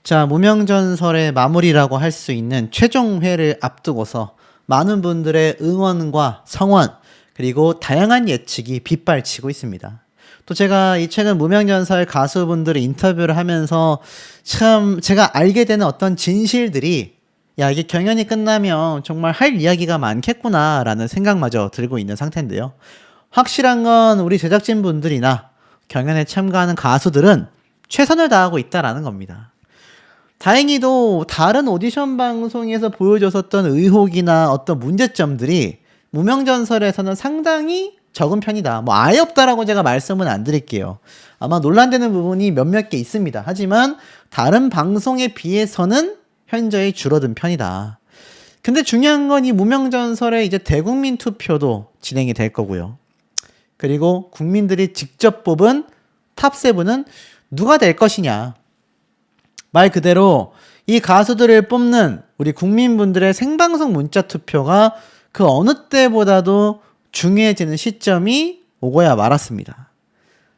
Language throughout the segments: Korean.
자, 무명전설의 마무리라고 할 수 있는 최종회를 앞두고서 많은 분들의 응원과 성원, 그리고 다양한 예측이 빗발치고 있습니다. 또 제가 이 최근 무명전설 가수분들의 인터뷰를 하면서 참 제가 알게 되는 어떤 진실들이, 야, 이게 경연이 끝나면 정말 할 이야기가 많겠구나라는 생각마저 들고 있는 상태인데요. 확실한 건 우리 제작진분들이나 경연에 참가하는 가수들은 최선을 다하고 있다라는 겁니다. 다행히도 다른 오디션 방송에서 보여줬었던 의혹이나 어떤 문제점들이 무명전설에서는 상당히 적은 편이다. 뭐 아예 없다라고 제가 말씀은 안 드릴게요. 아마 논란되는 부분이 몇몇 개 있습니다. 하지만 다른 방송에 비해서는 현저히 줄어든 편이다. 근데 중요한 건 이 무명전설의 이제 대국민 투표도 진행이 될 거고요. 그리고 국민들이 직접 뽑은 탑7은 누가 될 것이냐. 말 그대로 이 가수들을 뽑는 우리 국민분들의 생방송 문자 투표가 그 어느 때보다도 중요해지는 시점이 오고야 말았습니다.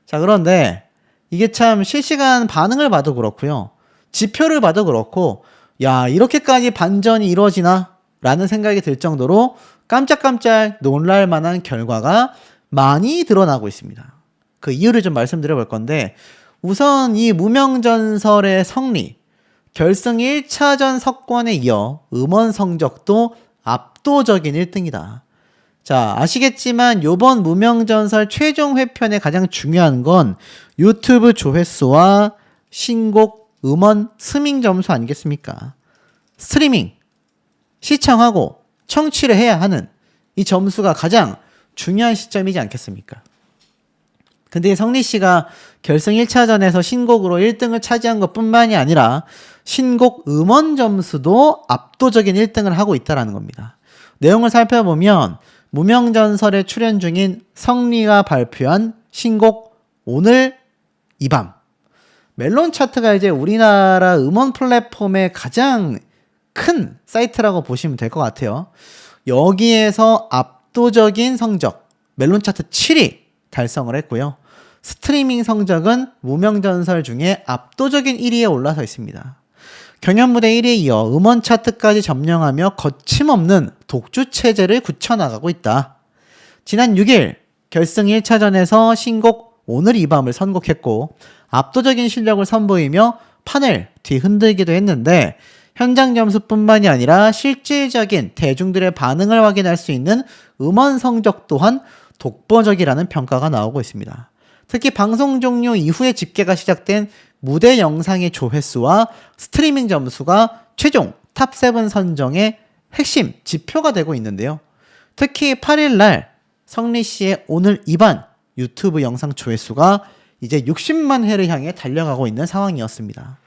자, 그런데 이게 참 실시간 반응을 봐도 그렇고요. 지표를 봐도 그렇고, 야, 이렇게까지 반전이 이루어지나? 라는 생각이 들 정도로 깜짝깜짝 놀랄 만한 결과가 많이 드러나고 있습니다. 그 이유를 좀 말씀드려 볼 건데, 우선 이 무명전설의 성리, 결승 1차전 석권에 이어 음원 성적도 압도적인 1등이다. 자, 아시겠지만 요번 무명전설 최종 회편의 가장 중요한 건 유튜브 조회수와 신곡 음원 스밍 점수 아니겠습니까? 스트리밍, 시청하고 청취를 해야 하는 이 점수가 가장 중요한 시점이지 않겠습니까? 근데 성리 씨가 결승 1차전에서 신곡으로 1등을 차지한 것 뿐만이 아니라 신곡 음원 점수도 압도적인 1등을 하고 있다는 겁니다. 내용을 살펴보면 무명전설에 출연 중인 성리가 발표한 신곡 오늘 이 밤, 멜론 차트가 이제 우리나라 음원 플랫폼의 가장 큰 사이트라고 보시면 될 것 같아요. 여기에서 압도적인 성적, 멜론 차트 7위 달성을 했고요. 스트리밍 성적은 무명전설 중에 압도적인 1위에 올라서 있습니다. 경연 무대 1위에 이어 음원 차트까지 점령하며 거침없는 독주 체제를 굳혀나가고 있다. 지난 6일 결승 1차전에서 신곡 오늘 이 밤을 선곡했고 압도적인 실력을 선보이며 판을 뒤흔들기도 했는데 현장 점수뿐만이 아니라 실질적인 대중들의 반응을 확인할 수 있는 음원 성적 또한 독보적이라는 평가가 나오고 있습니다. 특히 방송 종료 이후에 집계가 시작된 무대 영상의 조회수와 스트리밍 점수가 최종 탑7 선정의 핵심 지표가 되고 있는데요. 특히 8일날 성리 씨의 오늘 이 밤 유튜브 영상 조회수가 이제 60만 회를 향해 달려가고 있는 상황이었습니다.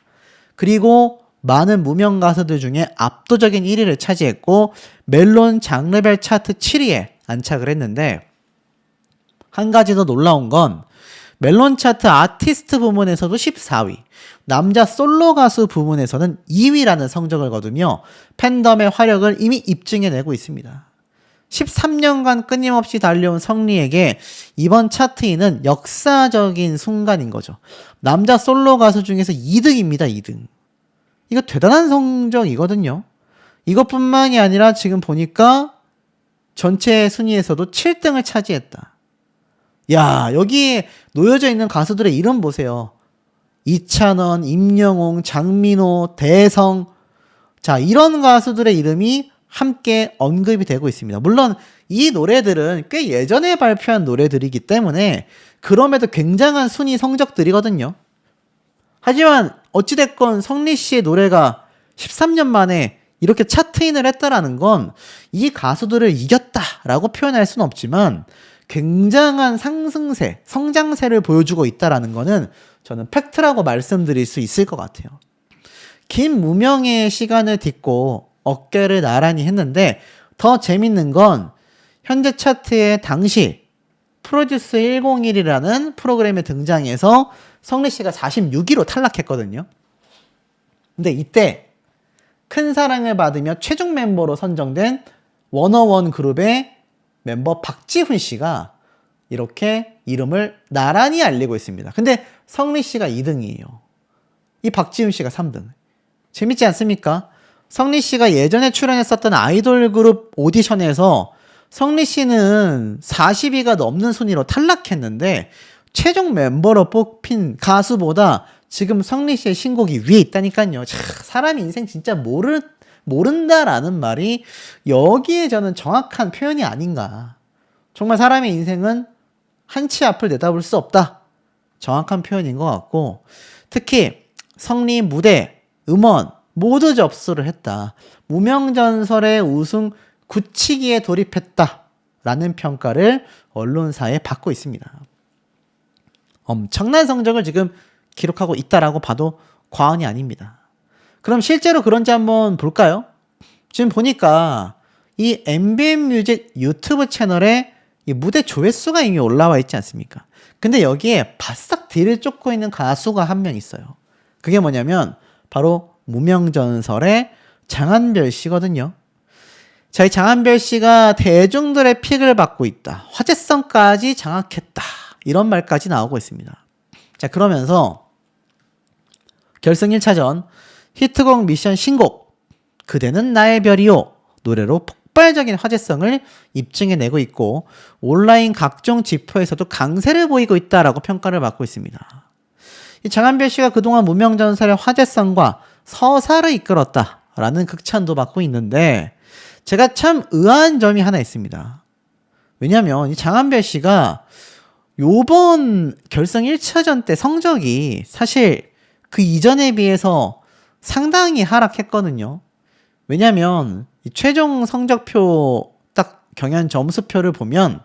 그리고 많은 무명 가수들 중에 압도적인 1위를 차지했고 멜론 장르별 차트 7위에 안착을 했는데, 한 가지 더 놀라운 건 멜론 차트 아티스트 부문에서도 14위, 남자 솔로 가수 부문에서는 2위라는 성적을 거두며 팬덤의 화력을 이미 입증해내고 있습니다. 13년간 끊임없이 달려온 성리에게 이번 차트인은 역사적인 순간인 거죠. 남자 솔로 가수 중에서 2등입니다, 2등. 이거 대단한 성적이거든요. 이것뿐만이 아니라 지금 보니까 전체 순위에서도 7등을 차지했다. 야, 여기에 놓여져 있는 가수들의 이름 보세요. 이찬원, 임영웅, 장민호, 대성. 자, 이런 가수들의 이름이 함께 언급이 되고 있습니다. 물론 이 노래들은 꽤 예전에 발표한 노래들이기 때문에 그럼에도 굉장한 순위 성적들이거든요. 하지만 어찌됐건 성리 씨의 노래가 13년 만에 이렇게 차트인을 했다라는 건 이 가수들을 이겼다라고 표현할 수는 없지만 굉장한 상승세, 성장세를 보여주고 있다라는 거는 저는 팩트라고 말씀드릴 수 있을 것 같아요. 긴 무명의 시간을 딛고 어깨를 나란히 했는데 더 재밌는 건 현재 차트에 당시 프로듀스 101이라는 프로그램에 등장해서 성리 씨가 46위로 탈락했거든요. 근데 이때 큰 사랑을 받으며 최종 멤버로 선정된 워너원 그룹의 멤버 박지훈 씨가 이렇게 이름을 나란히 알리고 있습니다. 근데 성리 씨가 2등이에요. 이 박지훈 씨가 3등. 재밌지 않습니까? 성리 씨가 예전에 출연했었던 아이돌 그룹 오디션에서 성리 씨는 40위가 넘는 순위로 탈락했는데 최종 멤버로 뽑힌 가수보다 지금 성리 씨의 신곡이 위에 있다니까요. 참, 사람이 인생 진짜 모른다라는 말이 여기에 저는 정확한 표현이 아닌가. 정말 사람의 인생은 한치 앞을 내다볼 수 없다. 정확한 표현인 것 같고, 특히 성리 무대, 음원 모두 접수를 했다. 무명전설의 우승 굳히기에 돌입했다. 라는 평가를 언론사에 받고 있습니다. 엄청난 성적을 지금 기록하고 있다라고 봐도 과언이 아닙니다. 그럼 실제로 그런지 한번 볼까요? 지금 보니까 이 MBN 뮤직 유튜브 채널에 이 무대 조회수가 이미 올라와 있지 않습니까? 근데 여기에 바싹 뒤를 쫓고 있는 가수가 한 명 있어요. 그게 뭐냐면 바로 무명전설의 장한별 씨거든요. 자, 이 장한별 씨가 대중들의 픽을 받고 있다. 화제성까지 장악했다. 이런 말까지 나오고 있습니다. 자, 그러면서 결승 1차전 히트곡 미션 신곡 그대는 나의 별이요 노래로 폭발적인 화제성을 입증해내고 있고 온라인 각종 지표에서도 강세를 보이고 있다라고 평가를 받고 있습니다. 이 장한별 씨가 그동안 무명전설의 화제성과 서사를 이끌었다라는 극찬도 받고 있는데 제가 참 의아한 점이 하나 있습니다. 왜냐하면 이 장한별 씨가 요번 결승 1차전 때 성적이 사실 그 이전에 비해서 상당히 하락했거든요. 왜냐하면 이 최종 성적표 딱 경연 점수표를 보면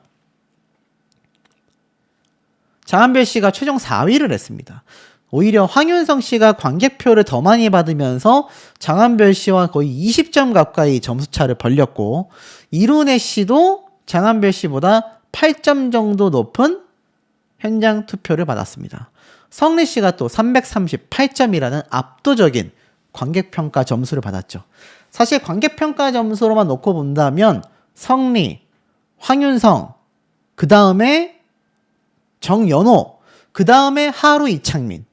장한별 씨가 최종 4위를 했습니다. 오히려 황윤성 씨가 관객표를 더 많이 받으면서 장한별 씨와 거의 20점 가까이 점수차를 벌렸고 이룬혜 씨도 장한별 씨보다 8점 정도 높은 현장 투표를 받았습니다. 성리 씨가 또 338점이라는 압도적인 관객평가 점수를 받았죠. 사실 관객평가 점수로만 놓고 본다면 성리, 황윤성, 그 다음에 정연호, 그 다음에 하루 이창민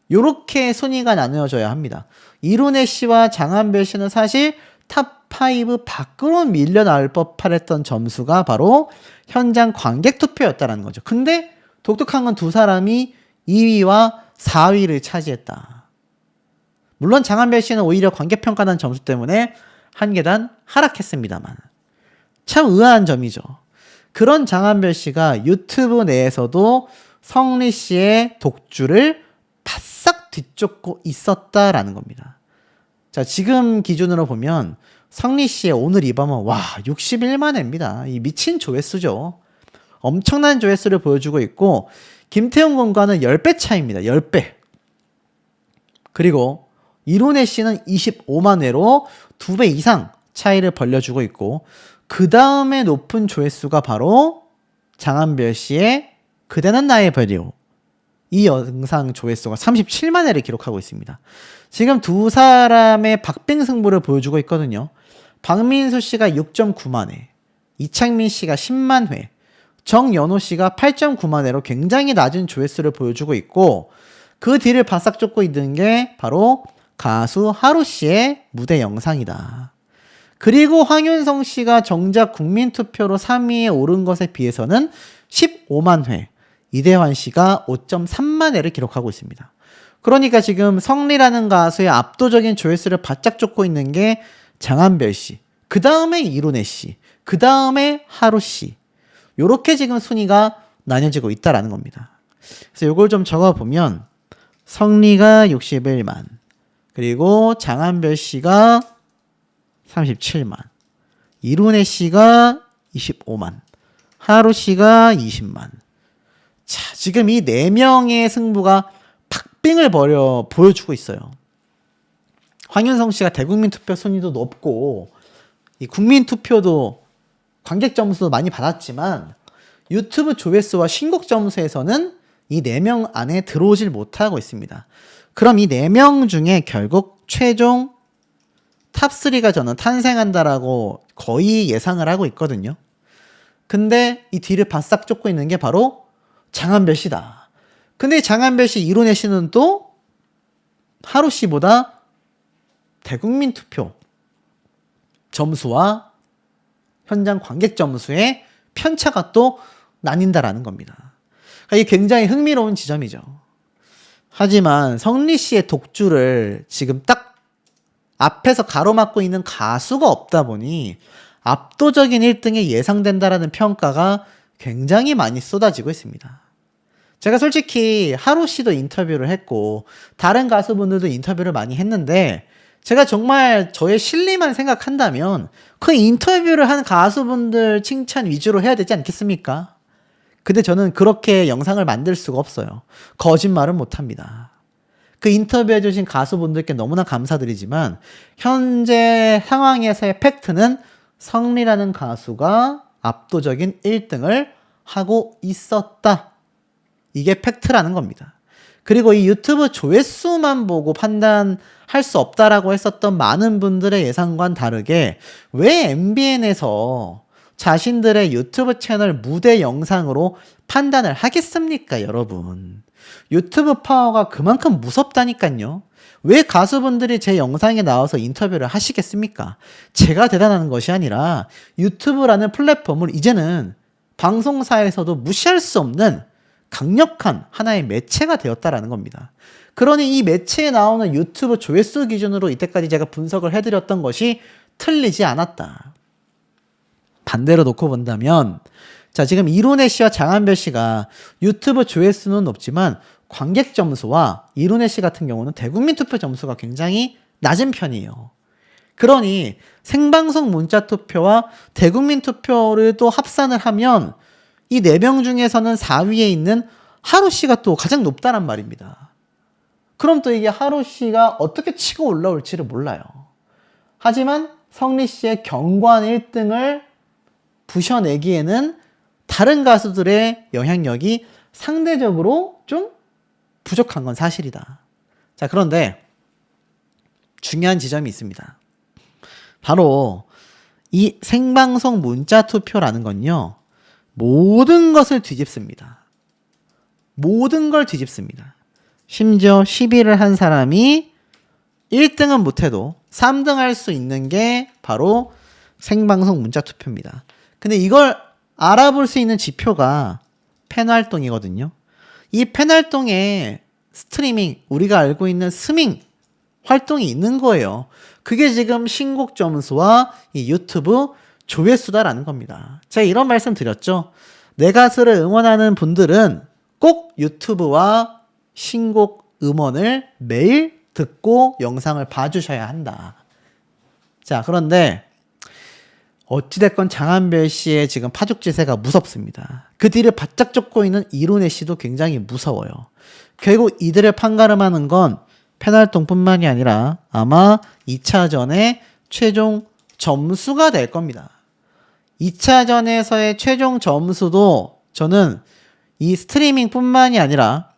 요렇게 순위가 나누어져야 합니다. 이룬혜 씨와 장한별 씨는 사실 탑5 밖으로 밀려나올 법했던 점수가 바로 현장 관객 투표였다는 거죠. 근데 독특한 건 두 사람이 2위와 4위를 차지했다. 물론 장한별 씨는 오히려 관객평가단 점수 때문에 한 계단 하락했습니다만 참 의아한 점이죠. 그런 장한별 씨가 유튜브 내에서도 성리 씨의 독주를 바싹 뒤쫓고 있었다라는 겁니다. 자, 지금 기준으로 보면 성리 씨의 오늘 이 밤은 와 61만 회입니다. 이 미친 조회수죠. 엄청난 조회수를 보여주고 있고 김태형 군과는 10배 차이입니다. 10배. 그리고 이룬혜 씨는 25만 회로 2배 이상 차이를 벌려주고 있고 그 다음에 높은 조회수가 바로 장한별 씨의 그대는 나의 별이요. 이 영상 조회수가 37만 회를 기록하고 있습니다. 지금 두 사람의 박빙승부를 보여주고 있거든요. 박민수 씨가 6.9만 회, 이창민 씨가 10만 회, 정연호 씨가 8.9만 회로 굉장히 낮은 조회수를 보여주고 있고 그 뒤를 바싹 쫓고 있는 게 바로 가수 하루 씨의 무대 영상이다. 그리고 황윤성 씨가 정작 국민투표로 3위에 오른 것에 비해서는 15만 회, 이대환 씨가 5.3만 회를 기록하고 있습니다. 그러니까 지금 성리라는 가수의 압도적인 조회수를 바짝 쫓고 있는 게 장한별 씨, 그 다음에 이룬혜 씨, 그 다음에 하루 씨. 요렇게 지금 순위가 나뉘어지고 있다라는 겁니다. 그래서 요걸 좀 적어보면 성리가 61만, 그리고 장한별 씨가 37만, 이룬혜 씨가 25만, 하루 씨가 20만. 자, 지금 이 4명의 승부가 박빙을 보여주고 있어요. 황윤성 씨가 대국민 투표 순위도 높고 이 국민 투표도 관객 점수도 많이 받았지만 유튜브 조회수와 신곡 점수에서는 이 4명 안에 들어오질 못하고 있습니다. 그럼 이 4명 중에 결국 최종 탑3가 저는 탄생한다라고 거의 예상을 하고 있거든요. 근데 이 뒤를 바싹 쫓고 있는 게 바로 장한별 씨다. 근데 장한별 씨, 이룬혜 씨는 또 하루 씨보다 대국민 투표 점수와 현장 관객 점수의 편차가 또 나뉜다라는 겁니다. 그러니까 이게 굉장히 흥미로운 지점이죠. 하지만 성리 씨의 독주를 지금 딱 앞에서 가로막고 있는 가수가 없다 보니 압도적인 1등이 예상된다라는 평가가 굉장히 많이 쏟아지고 있습니다. 제가 솔직히 하루 씨도 인터뷰를 했고 다른 가수분들도 인터뷰를 많이 했는데 제가 정말 저의 실리만 생각한다면 그 인터뷰를 한 가수분들 칭찬 위주로 해야 되지 않겠습니까? 근데 저는 그렇게 영상을 만들 수가 없어요. 거짓말은 못합니다. 그 인터뷰해 주신 가수분들께 너무나 감사드리지만 현재 상황에서의 팩트는 성리라는 가수가 압도적인 1등을 하고 있었다. 이게 팩트라는 겁니다. 그리고 이 유튜브 조회수만 보고 판단할 수 없다라고 했었던 많은 분들의 예상과는 다르게 왜 MBN에서 자신들의 유튜브 채널 무대 영상으로 판단을 하겠습니까, 여러분? 유튜브 파워가 그만큼 무섭다니까요. 왜 가수분들이 제 영상에 나와서 인터뷰를 하시겠습니까? 제가 대단한 것이 아니라 유튜브라는 플랫폼을 이제는 방송사에서도 무시할 수 없는 강력한 하나의 매체가 되었다라는 겁니다. 그러니 이 매체에 나오는 유튜브 조회수 기준으로 이때까지 제가 분석을 해드렸던 것이 틀리지 않았다. 반대로 놓고 본다면 자, 지금 이룬혜 씨와 장한별 씨가 유튜브 조회수는 높지만 관객 점수와 이룬혜 씨 같은 경우는 대국민 투표 점수가 굉장히 낮은 편이에요. 그러니 생방송 문자 투표와 대국민 투표를 또 합산을 하면 이 4명 중에서는 4위에 있는 하루 씨가 또 가장 높다란 말입니다. 그럼 또 이게 하루 씨가 어떻게 치고 올라올지를 몰라요. 하지만 성리 씨의 경관 1등을 부셔내기에는 다른 가수들의 영향력이 상대적으로 좀 부족한 건 사실이다. 자, 그런데 중요한 지점이 있습니다. 바로 이 생방송 문자 투표라는 건요, 모든 것을 뒤집습니다. 모든 걸 뒤집습니다. 심지어 10위를 한 사람이 1등은 못해도 3등 할 수 있는 게 바로 생방송 문자 투표입니다. 근데 이걸 알아볼 수 있는 지표가 팬 활동이거든요. 이 팬 활동에 스트리밍, 우리가 알고 있는 스밍 활동이 있는 거예요. 그게 지금 신곡 점수와 이 유튜브 조회수다라는 겁니다. 제가 이런 말씀 드렸죠. 내 가수를 응원하는 분들은 꼭 유튜브와 신곡 음원을 매일 듣고 영상을 봐주셔야 한다. 자, 그런데 어찌됐건 장한별 씨의 지금 파죽지세가 무섭습니다. 그 뒤를 바짝 쫓고 있는 이룬혜 씨도 굉장히 무서워요. 결국 이들을 판가름하는 건 팬활동뿐만이 아니라 아마 2차전의 최종 점수가 될 겁니다. 2차전에서의 최종 점수도 저는 이 스트리밍뿐만이 아니라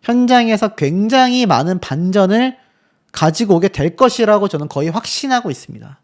현장에서 굉장히 많은 반전을 가지고 오게 될 것이라고 저는 거의 확신하고 있습니다.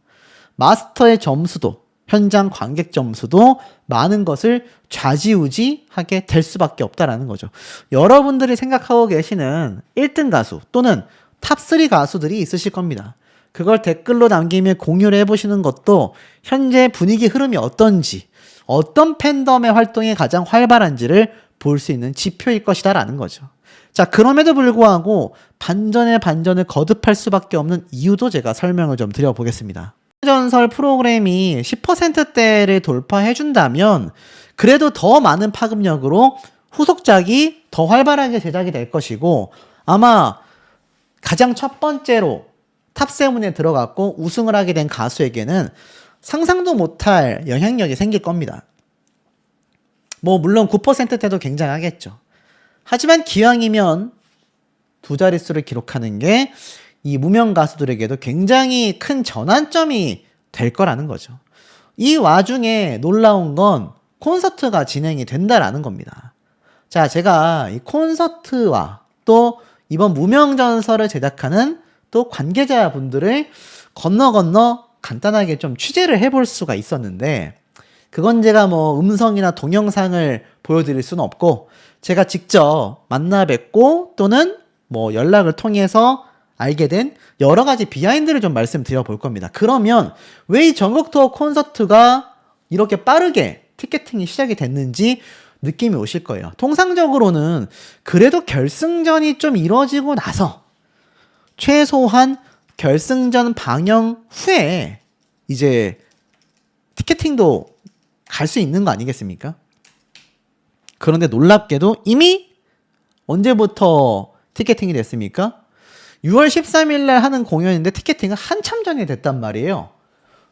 마스터의 점수도 현장 관객 점수도 많은 것을 좌지우지하게 될 수밖에 없다라는 거죠. 여러분들이 생각하고 계시는 1등 가수 또는 탑3 가수들이 있으실 겁니다. 그걸 댓글로 남기며 공유를 해보시는 것도 현재 분위기 흐름이 어떤지, 어떤 팬덤의 활동이 가장 활발한지를 볼 수 있는 지표일 것이다라는 거죠. 자, 그럼에도 불구하고 반전에 반전을 거듭할 수밖에 없는 이유도 제가 설명을 좀 드려보겠습니다. 전설 프로그램이 10%대를 돌파해준다면 그래도 더 많은 파급력으로 후속작이 더 활발하게 제작이 될 것이고 아마 가장 첫 번째로 탑7에 들어갔고 우승을 하게 된 가수에게는 상상도 못할 영향력이 생길 겁니다. 뭐 물론 9%대도 굉장하겠죠. 하지만 기왕이면 두 자릿수를 기록하는 게 이 무명 가수들에게도 굉장히 큰 전환점이 될 거라는 거죠. 이 와중에 놀라운 건 콘서트가 진행이 된다라는 겁니다. 자, 제가 이 콘서트와 또 이번 무명전설을 제작하는 또 관계자분들을 건너 간단하게 좀 취재를 해볼 수가 있었는데 그건 제가 뭐 음성이나 동영상을 보여드릴 수는 없고 제가 직접 만나 뵙고 또는 뭐 연락을 통해서 알게 된 여러 가지 비하인드를 좀 말씀드려 볼 겁니다. 그러면 왜 이 전국 투어 콘서트가 이렇게 빠르게 티켓팅이 시작이 됐는지 느낌이 오실 거예요. 통상적으로는 그래도 결승전이 좀 이루어지고 나서 최소한 결승전 방영 후에 이제 티켓팅도 갈 수 있는 거 아니겠습니까? 그런데 놀랍게도 이미 언제부터 티켓팅이 됐습니까? 6월 13일 날 하는 공연인데 티켓팅은 한참 전에 됐단 말이에요.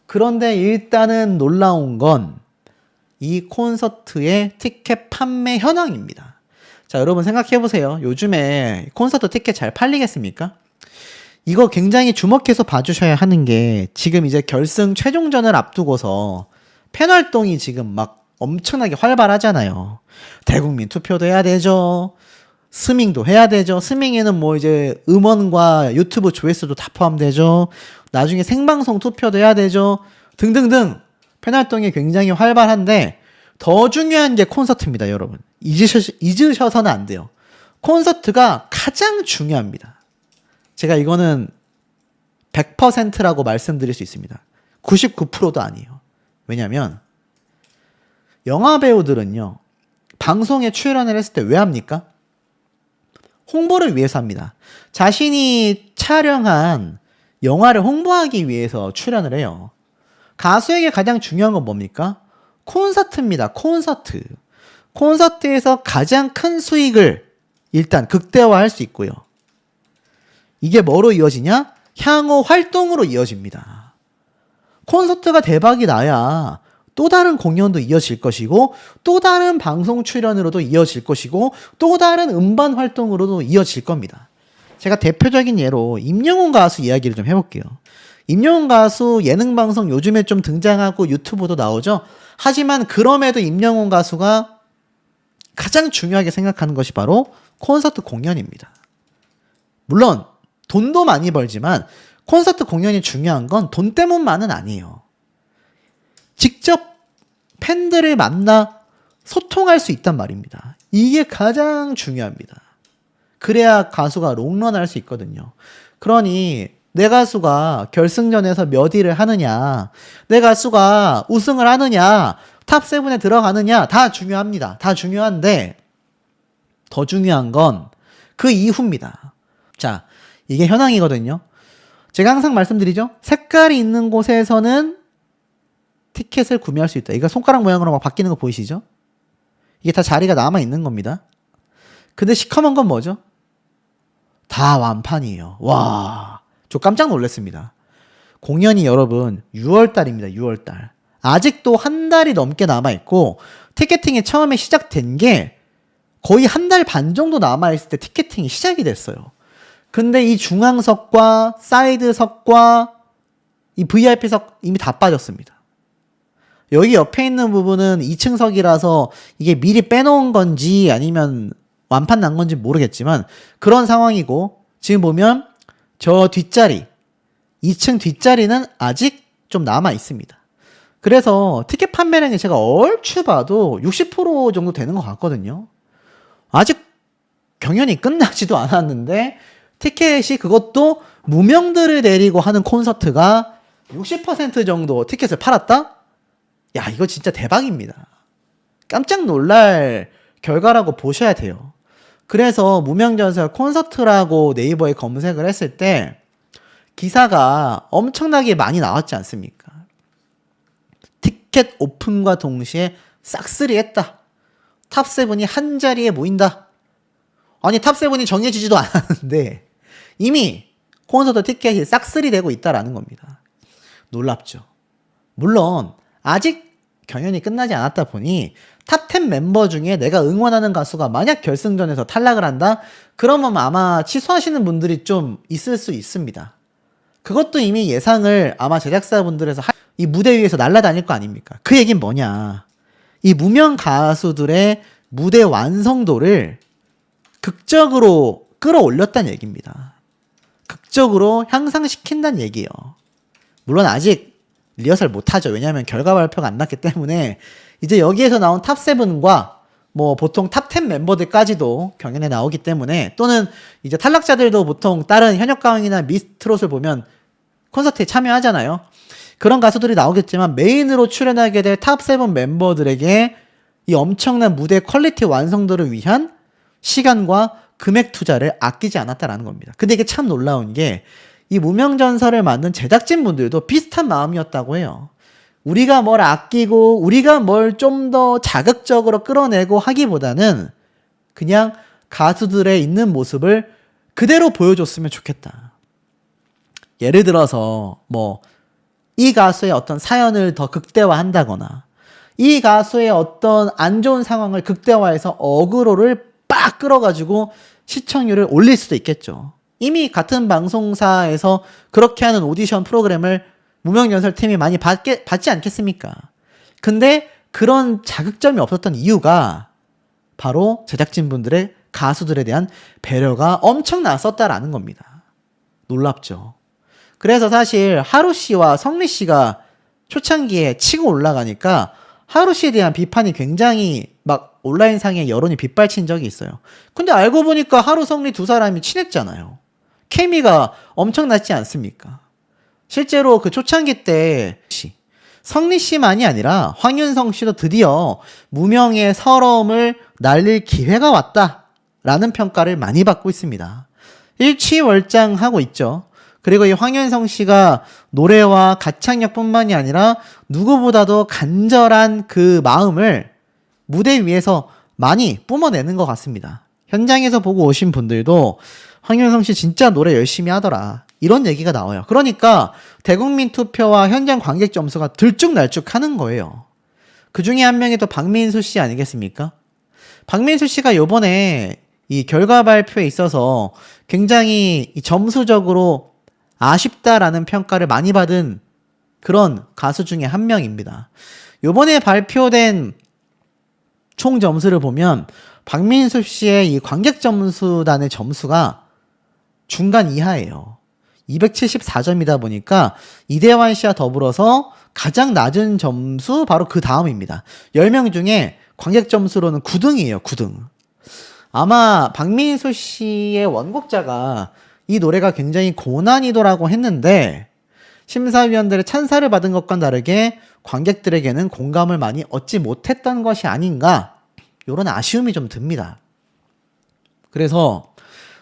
그런데 일단은 놀라운 건 이 콘서트의 티켓 판매 현황입니다. 자, 여러분 생각해 보세요. 요즘에 콘서트 티켓 잘 팔리겠습니까? 이거 굉장히 주목해서 봐주셔야 하는 게 지금 이제 결승 최종전을 앞두고서 팬 활동이 지금 막 엄청나게 활발하잖아요. 대국민 투표도 해야 되죠. 스밍도 해야 되죠. 스밍에는 뭐 이제 음원과 유튜브 조회수도 다 포함되죠. 나중에 생방송 투표도 해야 되죠. 등등등 팬 활동이 굉장히 활발한데 더 중요한 게 콘서트입니다, 여러분. 잊으셔서는 안 돼요. 콘서트가 가장 중요합니다. 제가 이거는 100%라고 말씀드릴 수 있습니다. 99%도 아니에요. 왜냐면 영화 배우들은요. 방송에 출연을 했을 때 왜 합니까? 홍보를 위해서 합니다. 자신이 촬영한 영화를 홍보하기 위해서 출연을 해요. 가수에게 가장 중요한 건 뭡니까? 콘서트입니다. 콘서트. 콘서트에서 가장 큰 수익을 일단 극대화할 수 있고요. 이게 뭐로 이어지냐? 향후 활동으로 이어집니다. 콘서트가 대박이 나야 또 다른 공연도 이어질 것이고 또 다른 방송 출연으로도 이어질 것이고 또 다른 음반 활동으로도 이어질 겁니다. 제가 대표적인 예로 임영웅 가수 이야기를 좀 해볼게요. 임영웅 가수 예능 방송 요즘에 좀 등장하고 유튜브도 나오죠. 하지만 그럼에도 임영웅 가수가 가장 중요하게 생각하는 것이 바로 콘서트 공연입니다. 물론 돈도 많이 벌지만 콘서트 공연이 중요한 건 돈 때문만은 아니에요. 직접 팬들을 만나 소통할 수 있단 말입니다. 이게 가장 중요합니다. 그래야 가수가 롱런할 수 있거든요. 그러니 내 가수가 결승전에서 몇 위를 하느냐, 내 가수가 우승을 하느냐, 탑7에 들어가느냐 다 중요합니다. 다 중요한데 더 중요한 건 그 이후입니다. 자, 이게 현황이거든요. 제가 항상 말씀드리죠. 색깔이 있는 곳에서는 티켓을 구매할 수 있다. 이거 손가락 모양으로 막 바뀌는 거 보이시죠? 이게 다 자리가 남아있는 겁니다. 근데 시커먼 건 뭐죠? 다 완판이에요. 와, 저 깜짝 놀랐습니다. 공연이 여러분 6월달입니다. 6월달. 아직도 한 달이 넘게 남아있고 티켓팅이 처음에 시작된 게 거의 한 달 반 정도 남아있을 때 티켓팅이 시작이 됐어요. 근데 이 중앙석과 사이드석과 이 VIP석 이미 다 빠졌습니다. 여기 옆에 있는 부분은 2층석이라서 이게 미리 빼놓은 건지 아니면 완판 난 건지 모르겠지만 그런 상황이고 지금 보면 저 뒷자리 2층 뒷자리는 아직 좀 남아 있습니다. 그래서 티켓 판매량이 제가 얼추 봐도 60% 정도 되는 것 같거든요. 아직 경연이 끝나지도 않았는데 티켓이 그것도 무명들을 데리고 하는 콘서트가 60% 정도 티켓을 팔았다? 야, 이거 진짜 대박입니다. 깜짝 놀랄 결과라고 보셔야 돼요. 그래서 무명전설 콘서트라고 네이버에 검색을 했을 때 기사가 엄청나게 많이 나왔지 않습니까? 티켓 오픈과 동시에 싹쓸이 했다. 탑7이 한 자리에 모인다. 아니, 탑7이 정해지지도 않았는데 이미 콘서트 티켓이 싹쓸이 되고 있다라는 겁니다. 놀랍죠. 물론 아직 경연이 끝나지 않았다 보니 탑10 멤버 중에 내가 응원하는 가수가 만약 결승전에서 탈락을 한다? 그러면 아마 취소하시는 분들이 좀 있을 수 있습니다. 그것도 이미 예상을 아마 제작사분들에서 이 무대 위에서 날아다닐 거 아닙니까? 그 얘기는 뭐냐? 이 무명 가수들의 무대 완성도를 극적으로 끌어올렸다는 얘기입니다. 극적으로 향상시킨다는 얘기예요. 물론 아직 리허설 못하죠. 왜냐하면 결과 발표가 안 났기 때문에 이제 여기에서 나온 탑7과 뭐 보통 탑 10 멤버들까지도 경연에 나오기 때문에, 또는 이제 탈락자들도 보통 다른 현역가왕이나 미스트롯을 보면 콘서트에 참여하잖아요. 그런 가수들이 나오겠지만 메인으로 출연하게 될 탑 7 멤버들에게 이 엄청난 무대 퀄리티 완성도를 위한 시간과 금액 투자를 아끼지 않았다라는 겁니다. 근데 이게 참 놀라운 게, 이 무명전설을 만든 제작진분들도 비슷한 마음이었다고 해요. 우리가 뭘 아끼고 우리가 뭘 좀 더 자극적으로 끌어내고 하기보다는 그냥 가수들의 있는 모습을 그대로 보여줬으면 좋겠다. 예를 들어서 뭐 이 가수의 어떤 사연을 더 극대화한다거나, 이 가수의 어떤 안 좋은 상황을 극대화해서 어그로를 빡 끌어가지고 시청률을 올릴 수도 있겠죠. 이미 같은 방송사에서 그렇게 하는 오디션 프로그램을 무명연설팀이 많이 받지 않겠습니까? 근데 그런 자극점이 없었던 이유가 바로 제작진분들의 가수들에 대한 배려가 엄청났었다라는 겁니다. 놀랍죠. 그래서 사실 하루씨와 성리씨가 초창기에 치고 올라가니까 하루씨에 대한 비판이 굉장히 막 온라인상의 여론이 빗발친 적이 있어요. 근데 알고 보니까 하루 성리 두 사람이 친했잖아요. 케미가 엄청났지 않습니까? 실제로 그 초창기 때 성리씨만이 아니라 황윤성 씨도 드디어 무명의 서러움을 날릴 기회가 왔다라는 평가를 많이 받고 있습니다. 일취월장하고 있죠. 그리고 이 황윤성 씨가 노래와 가창력뿐만이 아니라 누구보다도 간절한 그 마음을 무대 위에서 많이 뿜어내는 것 같습니다. 현장에서 보고 오신 분들도 황윤성 씨 진짜 노래 열심히 하더라, 이런 얘기가 나와요. 그러니까 대국민 투표와 현장 관객 점수가 들쭉날쭉 하는 거예요. 그 중에 한 명이 또 박민수 씨 아니겠습니까? 박민수 씨가 요번에 이 결과 발표에 있어서 굉장히 점수적으로 아쉽다라는 평가를 많이 받은 그런 가수 중에 한 명입니다. 요번에 발표된 총 점수를 보면 박민수 씨의 이 관객 점수단의 점수가 중간 이하예요. 274점이다 보니까 이대환 씨와 더불어서 가장 낮은 점수 바로 그 다음입니다. 10명 중에 관객 점수로는 9등이에요. 9등. 아마 박민수 씨의 원곡자가 이 노래가 굉장히 고난이도라고 했는데 심사위원들의 찬사를 받은 것과 다르게 관객들에게는 공감을 많이 얻지 못했던 것이 아닌가, 이런 아쉬움이 좀 듭니다. 그래서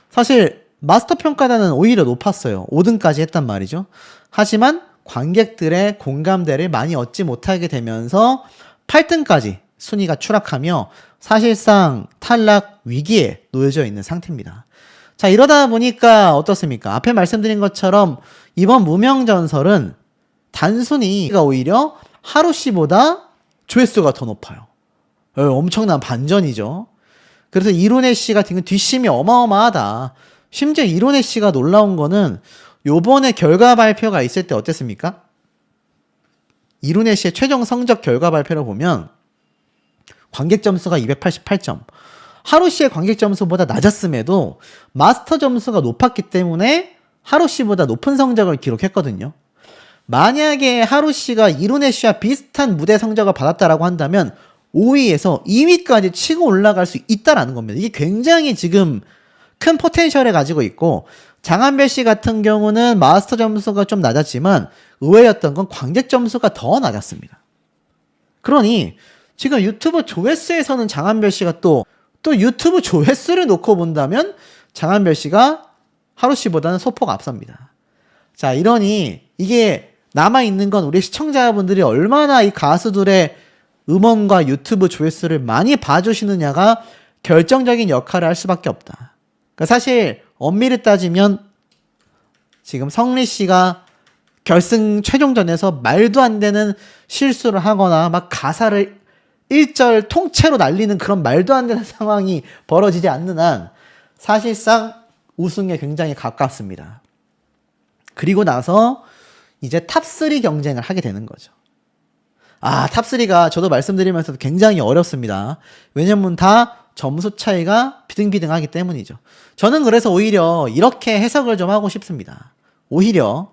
사실 마스터 평가단은 오히려 높았어요. 5등까지 했단 말이죠. 하지만 관객들의 공감대를 많이 얻지 못하게 되면서 8등까지 순위가 추락하며 사실상 탈락 위기에 놓여져 있는 상태입니다. 자, 이러다 보니까 어떻습니까? 앞에 말씀드린 것처럼 이번 무명전설은 단순히 오히려 하루씨보다 조회수가 더 높아요. 엄청난 반전이죠. 그래서 이룬혜 씨 같은 경우 뒷심이 어마어마하다. 심지어 이룬혜 씨가 놀라운 거는 요번에 결과 발표가 있을 때 어땠습니까? 이룬혜 씨의 최종 성적 결과 발표를 보면 관객 점수가 288점. 하루씨의 관객 점수보다 낮았음에도 마스터 점수가 높았기 때문에 하루씨보다 높은 성적을 기록했거든요. 만약에 하루씨가 이룬혜 씨와 비슷한 무대 성적을 받았다라고 한다면 5위에서 2위까지 치고 올라갈 수 있다라는 겁니다. 이게 굉장히 지금 큰 포텐셜을 가지고 있고, 장한별 씨 같은 경우는 마스터 점수가 좀 낮았지만 의외였던 건 관객 점수가 더 낮았습니다. 그러니 지금 유튜브 조회수에서는 장한별 씨가 또 유튜브 조회수를 놓고 본다면 장한별 씨가 하루씨보다는 소폭 앞섭니다. 자, 이러니 이게 남아있는 건 우리 시청자분들이 얼마나 이 가수들의 음원과 유튜브 조회수를 많이 봐주시느냐가 결정적인 역할을 할 수밖에 없다. 그러니까 사실 엄밀히 따지면 지금 성리 씨가 결승 최종전에서 말도 안 되는 실수를 하거나 막 가사를 1절 통째로 날리는 그런 말도 안 되는 상황이 벌어지지 않는 한 사실상 우승에 굉장히 가깝습니다. 그리고 나서 이제 탑3 경쟁을 하게 되는 거죠. 탑3가 저도 말씀드리면서도 굉장히 어렵습니다. 왜냐면 다 점수 차이가 비등비등하기 때문이죠. 저는 그래서 오히려 이렇게 해석을 좀 하고 싶습니다. 오히려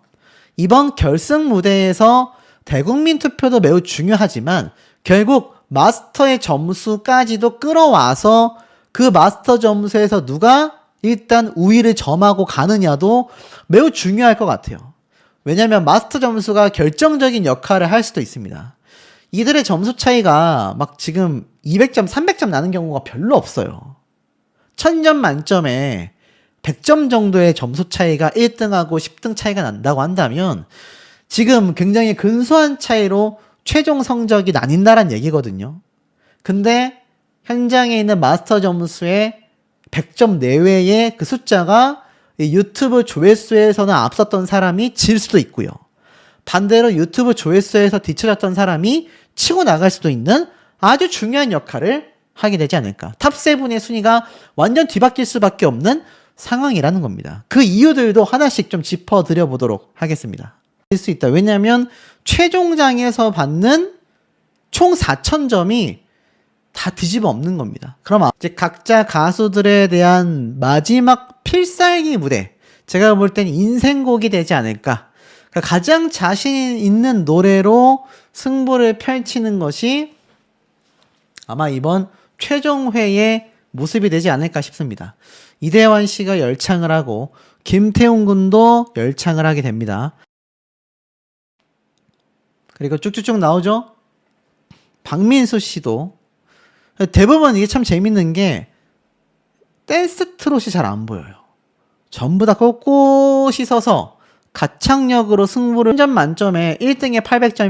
이번 결승 무대에서 대국민 투표도 매우 중요하지만 결국 마스터의 점수까지도 끌어와서 그 마스터 점수에서 누가 일단 우위를 점하고 가느냐도 매우 중요할 것 같아요. 왜냐면 마스터 점수가 결정적인 역할을 할 수도 있습니다. 이들의 점수 차이가 막 지금 200점, 300점 나는 경우가 별로 없어요. 1000점 만점에 100점 정도의 점수 차이가 1등하고 10등 차이가 난다고 한다면 지금 굉장히 근소한 차이로 최종 성적이 나뉜다란 얘기거든요. 근데 현장에 있는 마스터 점수의 100점 내외의 그 숫자가 이 유튜브 조회수에서는 앞섰던 사람이 질 수도 있고요. 반대로 유튜브 조회수에서 뒤처졌던 사람이 치고 나갈 수도 있는 아주 중요한 역할을 하게 되지 않을까. 탑7의 순위가 완전 뒤바뀔 수밖에 없는 상황이라는 겁니다. 그 이유들도 하나씩 좀 짚어드려 보도록 하겠습니다. 될 수 있다. 왜냐하면 최종장에서 받는 총 4,000점이 다 뒤집어 엎는 겁니다. 그럼 이제 각자 가수들에 대한 마지막 필살기 무대, 제가 볼 땐 인생곡이 되지 않을까. 그러니까 가장 자신 있는 노래로 승부를 펼치는 것이 아마 이번 최종회의 모습이 되지 않을까 싶습니다. 이대환 씨가 열창을 하고 김태훈 군도 열창을 하게 됩니다. 그리고 쭉쭉쭉 나오죠. 박민수 씨도. 대부분 이게 참 재밌는 게 댄스 트롯이 잘 안 보여요. 전부 다 꼿꼿이 서서 가창력으로 승부를 10점 만점에 1등에 800점